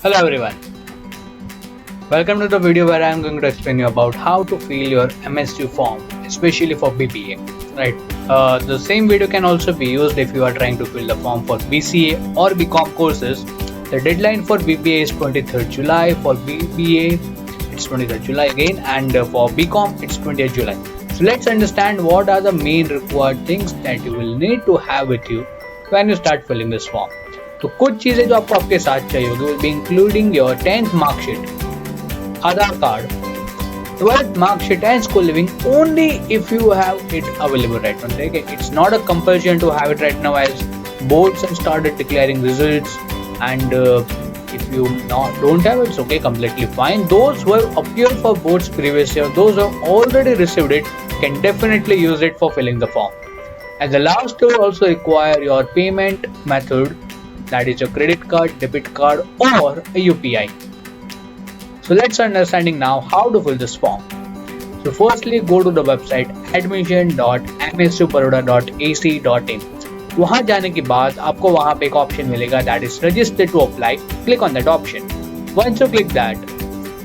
Hello everyone, welcome to the video where I am going to explain you about how to fill your MSU form, especially for BBA. Right, the same video can also be used if you are trying to fill the form for BCA or BCom courses. The deadline for BBA is 23rd July, for BBA it's 23rd July again, and for BCom it's 20th July. So let's understand what are the main required things that you will need to have with you when you start filling this form. तो कुछ चीजें जो आपको आपके साथ चाहिए होगी will be including your 10th marksheet, Aadhaar card, 12th marksheet and school living only if you have it available right now. Okay? It's not a compulsion to have it right now as boards have started declaring results, and if you don't have it, it's okay, completely fine. Those who have appeared for boards previously or those who have already received it can definitely use it for filling the form. And the last two also require your payment method, that is your credit card, debit card or a UPI. So let's understanding now how to fill this form. So firstly go to the website admission.msubaroda.ac.in. वहां जाने के बाद आपको वहां पे एक option मिलेगा that is register to apply. Click on that option. Once you click that,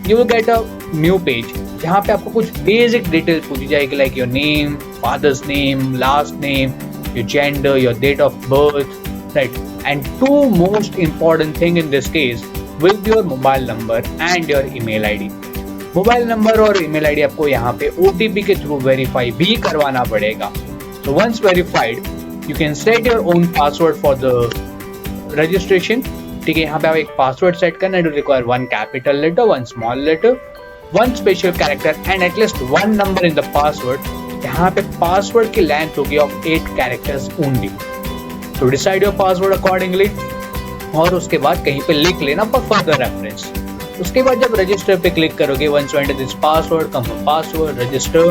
you will get a new page जहाँ पे आपको कुछ basic details पूछी जाएगी like your name, father's name, last name, your gender, your date of birth, right? And two most important thing in this case will be your mobile number and your email ID. Mobile number और email ID आपको यहाँ पे OTP के through verify भी करवाना पड़ेगा. So once verified, you can set your own password for the registration. ठीक है, यहाँ पे आप एक पासवर्ड सेट करना है. It will require one capital letter, one small letter, one special character and at least one number in the password. यहाँ पे पासवर्ड की लेंथ होगी of 8 characters only. So decide your password accordingly और उसके बाद कहीं पे लिख लेना for further reference. उसके बाद जब रजिस्टर पे क्लिक करोगे, once you enter this password, confirm password, register,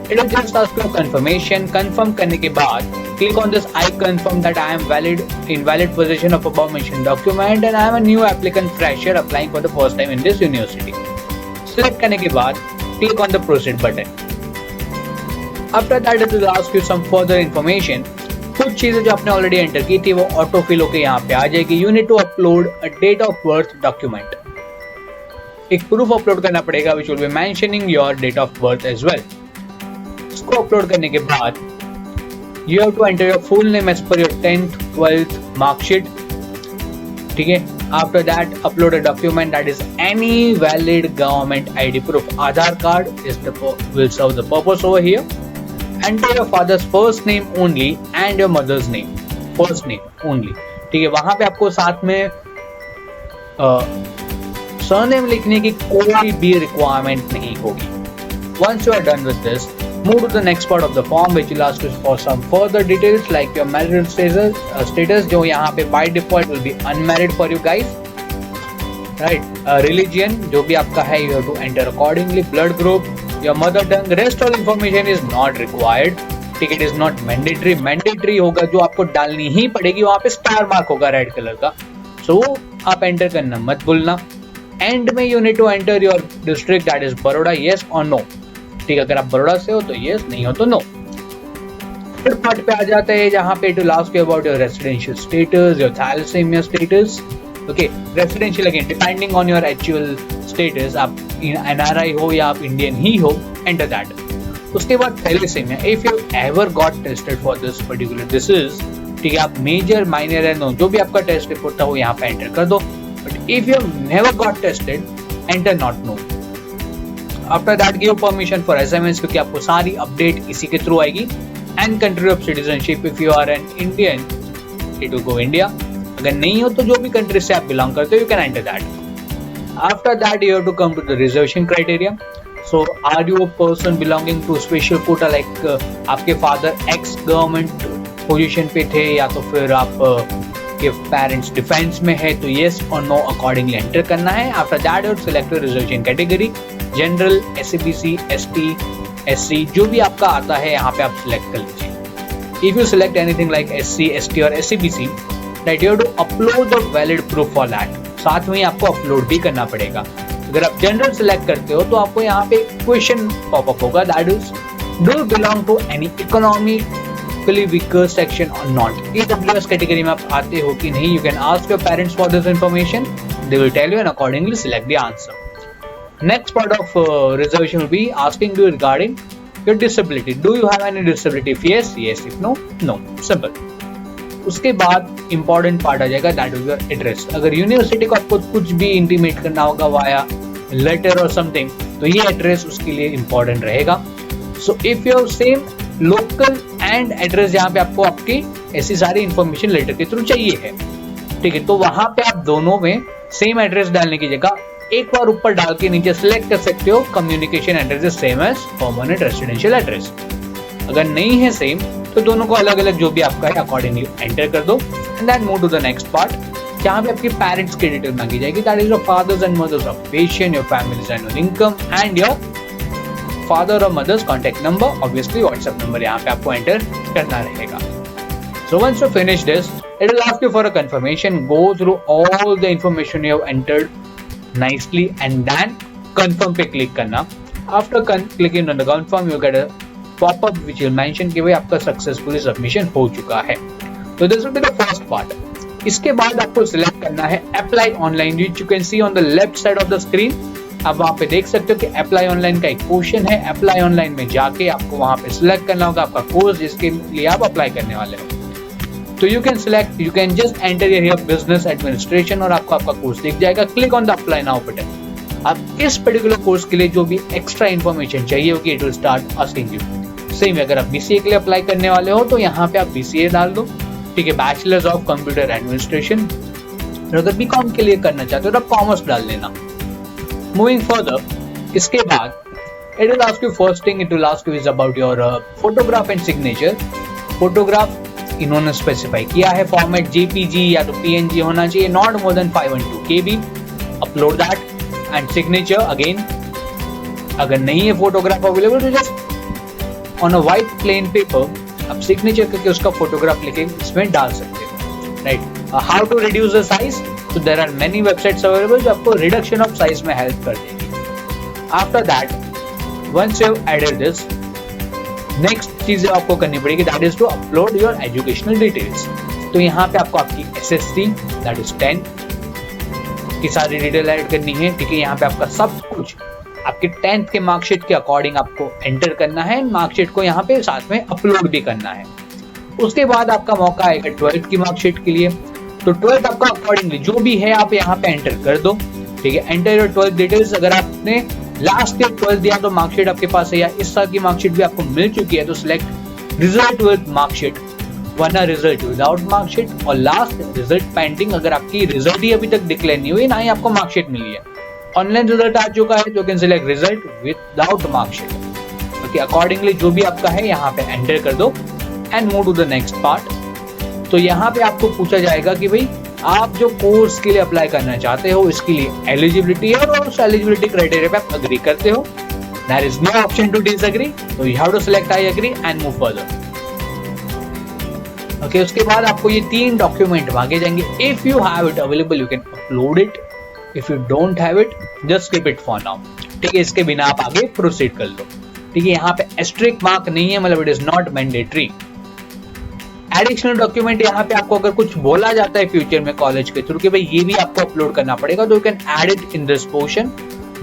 it will just ask you confirmation. Confirm करने के बाद click on this I confirm that I am in valid possession of above mentioned document and I am a new applicant fresher applying for the first time in this university. Select करने के बाद click on the proceed button. After that it will ask you some further information. कुछ चीजें जो आपने already enter की थी वो ऑटो फिल होकर यहाँ पे आ जाएगी. You need to upload a date of birth document. एक प्रूफ अपलोड करना पड़ेगा which will be mentioning your date of birth as well. इसको अपलोड करने के बाद you have to enter your full name as per your 10th 12th marksheet. ठीक है, after that upload a document that is any valid government ID proof. Aadhaar card is will serve the purpose over here. Enter your father's first name only and your mother's name, first name only. ठीक है, वहां पे आपको साथ में surname लिखने की कोई भी रिक्वायरमेंट नहीं होगी. Once you are done with this, move to the next part of the form which will ask you for some further details like your marital status जो यहाँ पे by default will be unmarried for you guys, right? Religion जो भी आपका है you have to enter accordingly. Blood group, your mother tongue, rest all information is not required. ठीक है, it is not mandatory. Mandatory होगा जो आपको डालनी ही पड़ेगी, वहाँ पे स्टार मार्क होगा रेड कलर का. So आप एंटर करना मत भूलना. एंड में you need to enter your district that is Baroda, yes or no. ठीक है, अगर आप बड़ौदा से हो तो yes, नहीं हो तो no. थर्ड पार्ट पे आ जाते हैं जहाँ पे it will ask you about your residential status, your thalassemia status. Okay, residential again depending on your actual status, आप NRI हो या आप इंडियन ही हो, enter that. उसके बाद thalassemia, if you ever got tested for this particular disease, ठीक है, आप मेजर माइनर है नो, जो भी आपका टेस्ट रिपोर्ट था वो यहाँ पे एंटर कर दो. But if you never got tested, enter not no. After that give permission for SMS क्योंकि आपको सारी अपडेट इसी के थ्रू आएगी. And country of citizenship, if you are an Indian it will go India. अगर नहीं हो तो जो भी कंट्री से आप बिलोंग करते हो you can enter that. After that you have to come to the reservation criteria. So are you a person belonging to special quota like आपके फादर एक्स गवर्नमेंट पोजीशन पे थे या तो फिर आप के पेरेंट्स डिफेंस में है तो येस और नो अकॉर्डिंगली एंटर करना है. After that you select reservation category, general, SCBC, ST, SC जो भी आपका आता है यहाँ पे आप सिलेक्ट कर लीजिए. If you select anything like SC, ST और SCBC, that you have to upload the valid proof for that. साथ में आपको अपलोड भी करना पड़ेगा. अगर आप जनरल सिलेक्ट करते हो तो आपको यहाँ पे क्वेश्चन पॉपअप होगा that is do you belong to any economically weaker section और नॉट. EWS कैटेगरी में आप आते हो कि नहीं, you can ask your parents for this information. they will tell you and accordingly select the answer. Next part of reservation will be asking you regarding your disability. Do you have any disability? If yes, yes. If no, no. Simple. उसके बाद important part आ जाएगा, that is your address. अगर university को आपको कुछ भी intimate करना होगा वाया लेटर और समथिंग, तो ये एड्रेस उसके लिए इंपॉर्टेंट रहेगा. So if your same local and address जहाँ पे आपको आपकी ऐसी सारी इंफॉर्मेशन लेटर के थ्रू चाहिए है, ठीक है, तो वहां पे आप दोनों में सेम एड्रेस डालने की जगह एक बार ऊपर डाल के नीचे सिलेक्ट कर सकते हो communication address same as permanent residential address. अगर नहीं है सेम तो दोनों को अलग अलग जो भी आपका है अकॉर्डिंगली एंटर कर दो. And then move to the next part, जहाँ पे आपकी पेरेंट्स की डिटेल मांगी जाएगी, that is your father's and mother's occupation, your family's annual income and your father और mother's contact number, obviously WhatsApp number यहाँ पे आपको एंटर करना रहेगा. So once you finish this, it will ask you for a confirmation. Go through all the information you have entered nicely and then confirm पे click करना. After clicking on the confirm, you get a pop-up which will mention कि भाई आपका successfully submission हो चुका है. So this will be the first part. इसके बाद आपको select करना है apply online, which you can see on the left side of the screen. आप वहाँ पे देख सकते हो कि apply online का एक पोर्शन है. apply online में जाके आपको वहाँ पे select करना होगा आपका कोर्स जिसके लिए आप अप्लाई करने वाले हो. तो you can select, you can just enter here business administration और आपको आपका कोर्स दिख जाएगा. Click on the apply now button. अब इस पर्टिकुलर कोर्स के लिए जो भी एक्स्ट्रा इन्फॉर्मेशन चाहिए होगी it will start asking you. Same अगर आप बीसीए के लिए अप्लाई करने वाले हो तो यहाँ पे आप बीसीए डाल दो, ठीक है, बैचलर्स ऑफ कंप्यूटर एडमिनिस्ट्रेशन. अगर बीकॉम के लिए करना चाहते हो तो आप कॉमर्स डाल लेना. मूविंग फर्दर, इसके बाद it will ask you first thing, it will ask you is about your photograph and signature. Photograph इन्होंने स्पेसिफाई किया है फॉर्मेट जेपीजी या तो पीएनजी होना चाहिए, not more than 512 KB. Upload that. And signature again, अगर नहीं है फोटोग्राफ अवेलेबल तो just on a white plain paper आप सिग्नेचर करके उसका फोटोग्राफ लेके इसमें डाल सकते हो. Right. How to reduce the size, तो there are many websites available जो आपको रिडक्शन ऑफ साइज में हेल्प कर देगी. After that, once you have added this, next चीज आपको करनी पड़ेगी, that is to upload your educational details. तो यहाँ पे आपको आपकी SSC दैट इज 10 की सारी डिटेल ऐड करनी है, ठीक है. यहाँ पे आपका सब कुछ आपके 10th के मार्कशीट के अकॉर्डिंग आपको एंटर करना है. मार्कशीट को यहाँ पे साथ में अपलोड भी करना है. उसके बाद आपका मौका आएगा 12th की मार्कशीट के लिए. तो 12th आपका अकॉर्डिंगली जो भी है आप यहाँ पे एंटर कर दो, ठीक है. Enter your 12th details. अगर आपने लास्ट ईयर 12th दिया तो मार्कशीट आपके पास है या इस साल की मार्कशीट भी आपको मिल चुकी है तो सिलेक्ट रिजल्ट विद मार्कशीट, वरना रिजल्ट विदाउट मार्कशीट, और लास्ट रिजल्ट पेंडिंग अगर आपकी रिजल्ट ही अभी तक डिक्लेयर नहीं हुई, ना ही आपको मार्कशीट मिली है. ऑनलाइन रिजल्ट आ चुका है तो can select result without marksheet. Okay, accordingly जो भी आपका है यहाँ पे एंटर कर दो and move to the next part. तो यहाँ पे आपको पूछा जाएगा कि भाई आप जो कोर्स के लिए अप्लाई करना चाहते हो इसके लिए एलिजिबिलिटी है और उस एलिजिबिलिटी क्राइटेरिया पे आप अग्री करते हो. There is no option to disagree, तो you have to select I agree and move further. Okay, उसके बाद आपको ये 3 डॉक्यूमेंट मांगे जाएंगे. If you have it available you can upload it, if you don't have it just keep it for now, ठीक है. इसके बिना आप आगे प्रोसीड कर लो, ठीक है. यहाँ पे एस्ट्रिक मार्क नहीं है, मतलब it is not mandatory. Additional document यहाँ पे आपको अगर कुछ बोला जाता है फ्यूचर में कॉलेज के थ्रू कि भाई ये भी आपको अपलोड करना पड़ेगा, तो you can add it in this portion.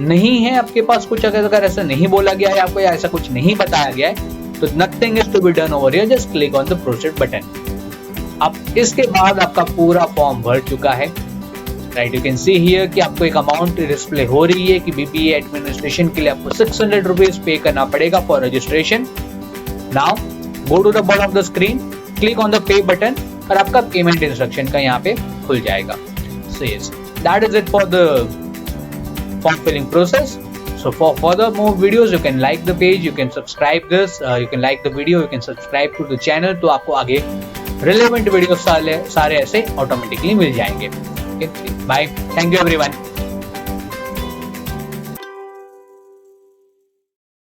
नहीं है आपके पास कुछ, अगर ऐसा नहीं बोला गया है आपको या ऐसा कुछ नहीं बताया गया है तो nothing is to be done over here, just click on the proceed button. अब इसके बाद आपका पूरा फॉर्म भर चुका है. Right, you can see here कि आपको एक अमाउंट डिस्प्ले हो रही है कि बीबीए एडमिनिस्ट्रेशन के लिए आपको 600 रुपीज पे करना पड़ेगा for registration. Now go to the bottom of the screen, click on the pay button और आपका पेमेंट इंस्ट्रक्शन का यहाँ पे खुल जाएगा. So yes, that is it for the form filling process. So for further more videos, you can like the page, you can subscribe this, you can like the video, you can subscribe to the channel. तो आपको आगे relevant videos सारे ऐसे automatically मिल जाएंगे. Okay, bye. Thank you everyone.